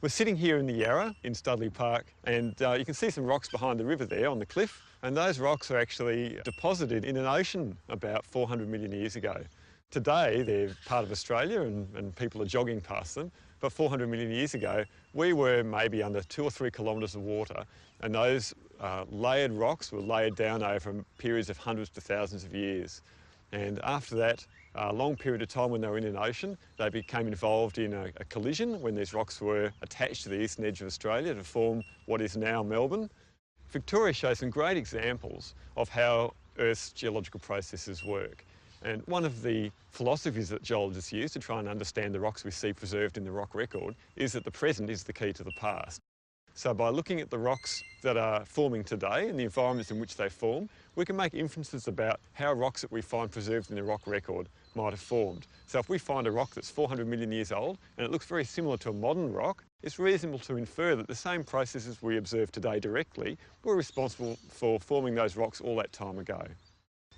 We're sitting here in the Yarra in Studley Park, and you can see some rocks behind the river there on the cliff, and those rocks are actually deposited in an ocean about 400 million years ago. Today they're part of Australia and people are jogging past them, but 400 million years ago we were maybe under 2 or 3 kilometres of water, and those layered rocks were layered down over periods of hundreds to thousands of years. And after that long period of time when they were in an ocean, they became involved in a collision when these rocks were attached to the eastern edge of Australia to form what is now Melbourne. Victoria shows some great examples of how Earth's geological processes work. And one of the philosophies that geologists use to try and understand the rocks we see preserved in the rock record is that the present is the key to the past. So by looking at the rocks that are forming today and the environments in which they form, we can make inferences about how rocks that we find preserved in the rock record might have formed. So if we find a rock that's 400 million years old and it looks very similar to a modern rock, it's reasonable to infer that the same processes we observe today directly were responsible for forming those rocks all that time ago.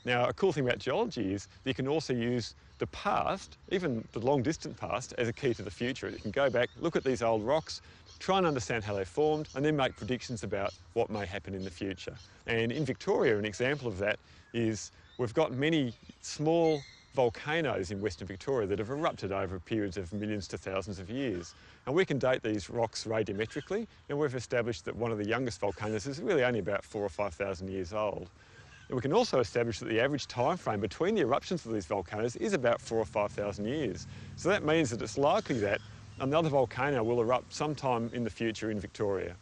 Now, a cool thing about geology is that you can also use the past, even the long distant past, as a key to the future. You can go back, look at these old rocks, try and understand how they formed, and then make predictions about what may happen in the future. And in Victoria, an example of that is we've got many small volcanoes in Western Victoria that have erupted over periods of millions to thousands of years. And we can date these rocks radiometrically, and we've established that one of the youngest volcanoes is really only about 4,000 or 5,000 years old. And we can also establish that the average time frame between the eruptions of these volcanoes is about 4,000 or 5,000 years. So that means that it's likely that another volcano will erupt sometime in the future in Victoria.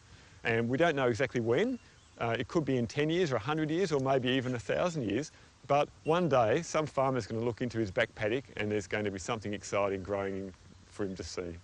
And we don't know exactly when. It could be in 10 years or 100 years or maybe even 1,000 years. But one day, some farmer's going to look into his back paddock and there's going to be something exciting growing for him to see.